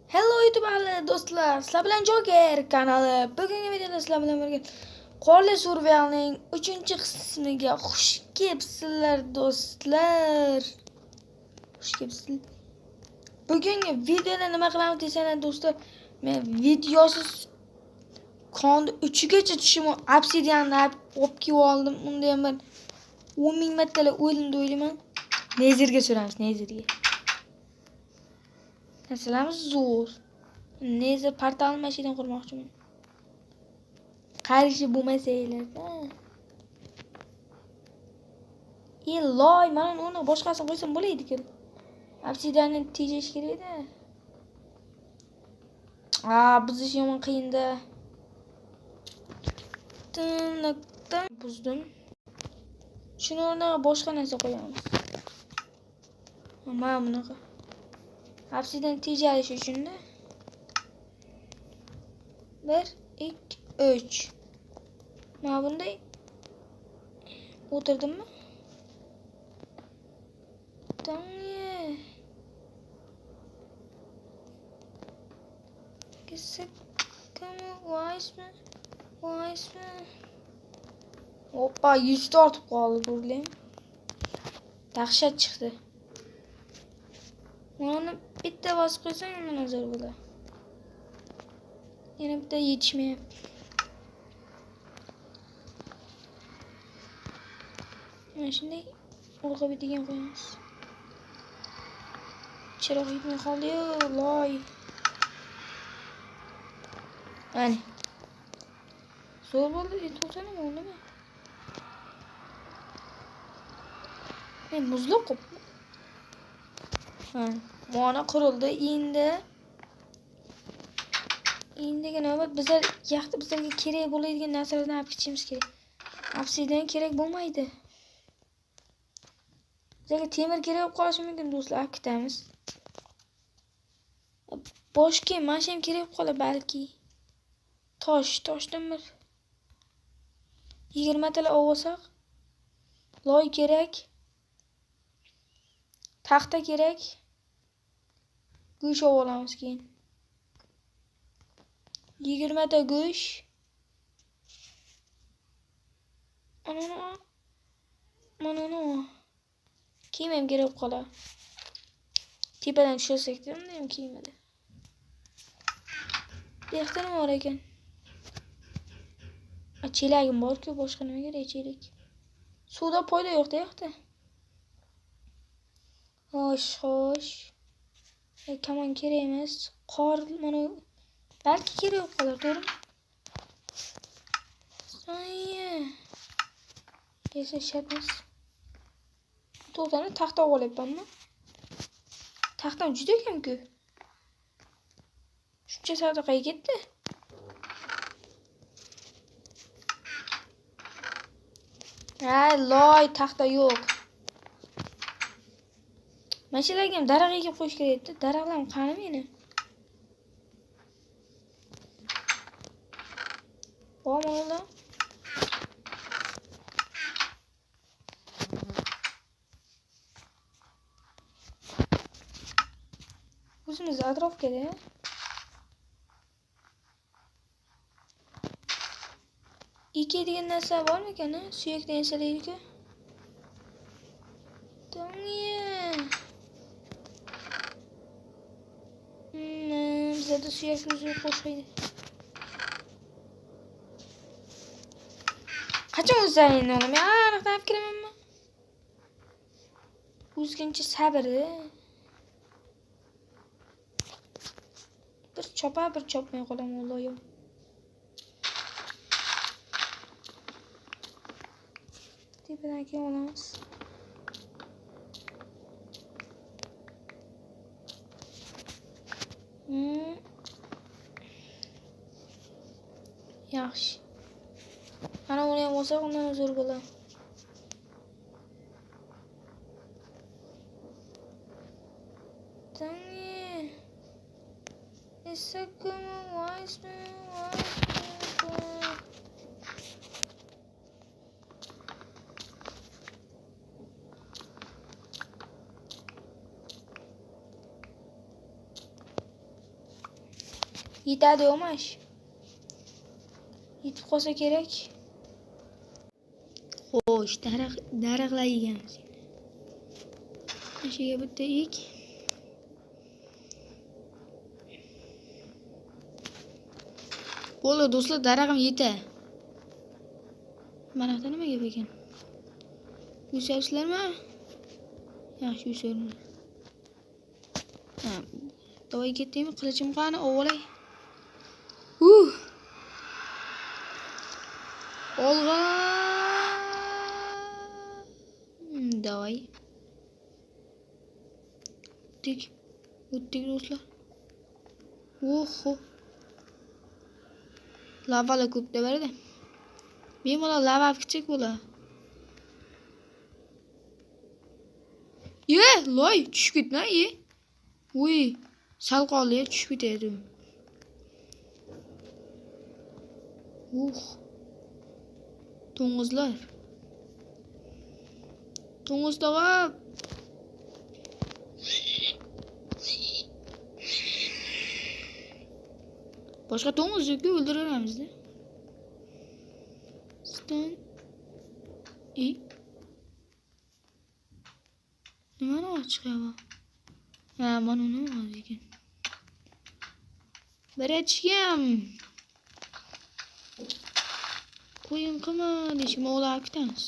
Hello YouTube ahli do'stlar, sizlar bilan Joker kanali. Bugungi videoda sizlar bilan birga Qorli Survival'ning 3-qismiga xush kelibsizlar do'stlar. Xush kelibsizlar. Bugungi videoda nima qilamiz desanglar do'stlar, men videosiz qonni 3gacha tushim obsidianni olib kelib oldim. Unda ham 10,000 martalar o'lim o'ylayman. Nezerga so'ramiz, nezerga. Masalamiz zo'r. Nezer portal mashina qurmoqchiman. Qarishi bo'lmasanglar-da. Iloy, mana uni boshqasini qo'ysam bo'laydi-ku. Obsidianni tejash kerak-da. Buzish yomon qiyin-da. Buzdim. Shuni o'rniga boshqa narsa qo'yamiz. Mana bunaqa. Obsidian tejalish uchun-da. 1, 2, 3. Mana bunday o'tirdimmi? Tamye. Kesik kama wise mi? Hoppa, 100 ta ortib qoldi bularning. Dahshat chiqdi. Mana bitta bosib qo'ysam yana nazar bo'ladi. Yana bitta yetishmayapti. Mana shunday o'rg'ab degan qo'yamiz. Chiroq yetmay qoldi-yu, loy. Mana. Zo'r bo'ldi, to'xtana nima? Men muzliq qop. Mana qurildi Endiga navbat bizlarga kerak bo'ladigan narsalarni olib ketishimiz kerak. Obsidian kerak bo'lmaydi. Bizlarga temir kerak bo'lib qolishi mumkin do'stlar, olib ketamiz. Boshqa mashina ham kerak bo'lib qolar balki. Toshdan bir 20 talar olsak, loy kerak. Taxta kerak. Go'sht olamiz keyin. 20 ta go'sht. Mana. Kiyim ham kerak qolar. Tepadan tushsak-da, unda ham kiymadi. Bu yoqda nima bor ekan? Chelagim bor-ku, boshqa nima kerak chelak? Suvda foyda yo'q-da yoqda. Xo'sh. Kaman kerak emas. Qor mana balki kerak bo'lib qolar, to'g'rimi? Esa shartmas. To'g'ri, taxta olyapmanmi? Taxtam juda kam-ku. Shuncha sadaqa ketdi. Loy, taxta yo'q. Mashinlarga ham daraxt ekib qo'yish kerak-da. Daraxtlar qani meni? Bo'lmadi. O'zimiz atrofga-da. Ekadigan narsa bormi ekan? Suyakdan yasalaydi-ku. Bizda suyakni o'zi qo'shmaydi. Qachon o'zayin olam? Aniqdan olib kelamanmi? O'zgincha sabr. Bir chopmay qolaman vallahi. Tepadan keyin olamiz. Yaxshi. Mana uni ham olsak, undan zo'r bo'ladi. Yetadi yo'qmish. Yetib qolsa kerak. Xo'sh, daraxtlar yegamiz. Mashiga bitta ek. Bo'ldi do'stlar, darag'im yeta. Mana bu nima gap ekan? Yusyapsizlarmi? Yaxshi yusyapman. Ha, davay ketdingmi? Qilichim qani, o'g'lay. Olg'a. Davay. O'tdik do'stlar. Oho. Lavalar ko'p deberdi. Bemalol lava kichik bo'ladi. Loy tushib ketma, Voy, sal qoldi, tushib ketadi. To'ng'izlar. To'ng'iz tog'a. Boshqa to'ng'iz yo'q-ku, o'ldiraveramiz-da. Stan. Nimani olib chiqyapman? Ha, mana uni oldi ekan. Barachkam. Qo'yin qilma, deyishim o'g'lab ketamiz.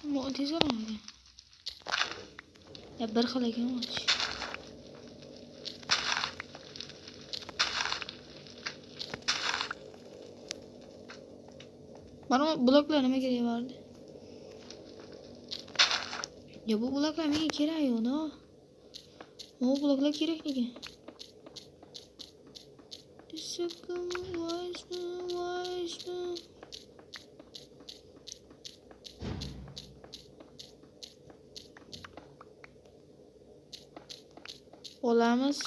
Nima tez oladi? Ya bir xil ekan o'ch. Mana bloklar nima kerak vardı? Ya bu bloklar menga kerak yo'q-da. Bu bloklar kerak nega? Olamiz.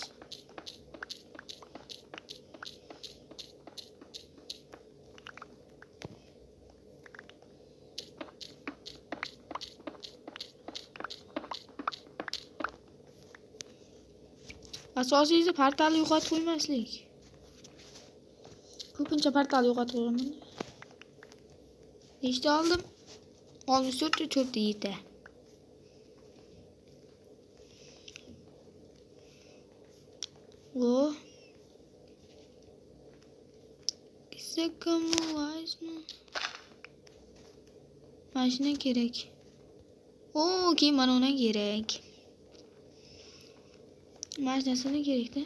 Asosiysi portalni yo'qotib qo'ymaslik. Ko'pincha portalni yo'qotib qo'yaman. Nechta oldim? 64 ta 4 ta yeta. Mashina kerak. Keyin mana uni kerak. Mashinasini kerak-da.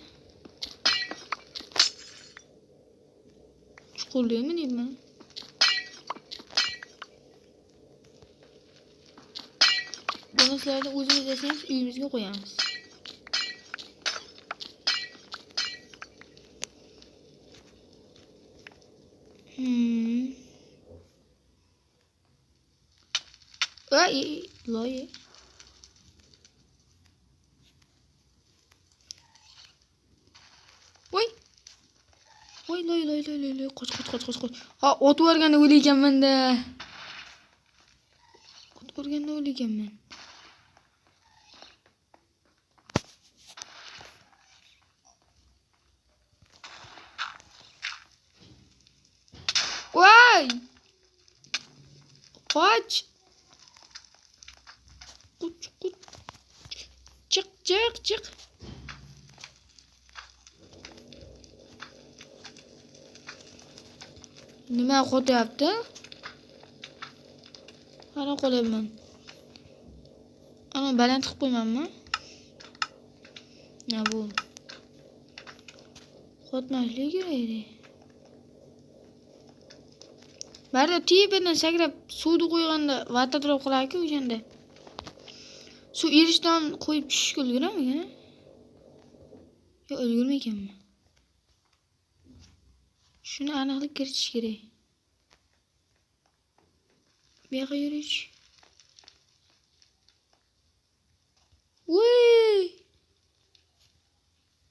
Chuqurlimi deyman. Buni sizlarni o'zimiz yasaymiz, uyimizga qo'yamiz. Loy. Voy, loy. Qoch. Ha, ot o'rganda o'layganman-da. Voy! Qoch. Chiq. Nima qo'yapti? Qara qo'yapman. Ana baland qilib qo'ymanmi? Na bu. Qotmaslik kerak edi. Barda tepadan sakrab suvni qo'yganda vatta turib qolar-ku o'shanda. Suv erishdan qo'yib tushishga ulguramikan? Yo, ulgurmaykanmi? Shuni aniqlik kiritish kerak. Bu yoqqa yurish. Voy!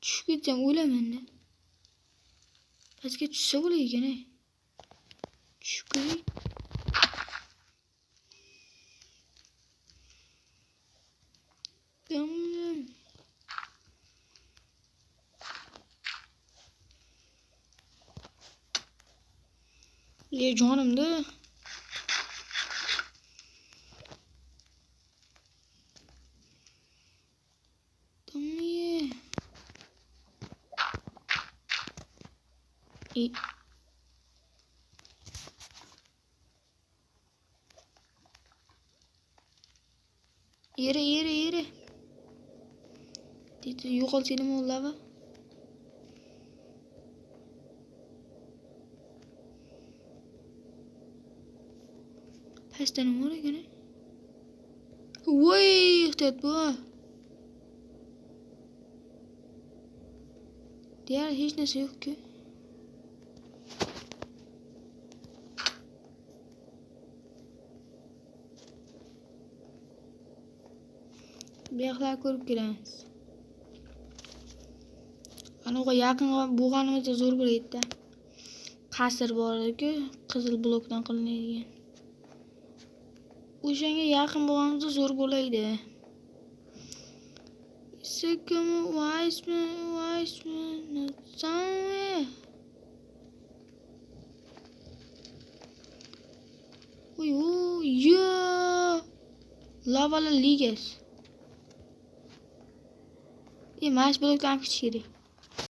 Tushib ketsam o'laman-da. Pastga tushsa bo'lar ekan-a. Tushib ko'ray. Jonimda. Tamam. Yere. Dedi yo'qolsaydim o'lava. Pastdan nima ekan? Voy, ehtiyot bo'l. Diğer hiç narsa yo'q-ku. Buyoqlar ko'rib kelamiz. Anaqa yaqin bo'lganimizda zo'r bo'laydi-da. Qasr bor-ku, qizil blokdan qilinadigan. O'shanga yaqin bo'lganimizda zo'r bo'laydi. Second wise man, somewhere. Yo. Lavalar ligas. Mas blokdan ketish kerak.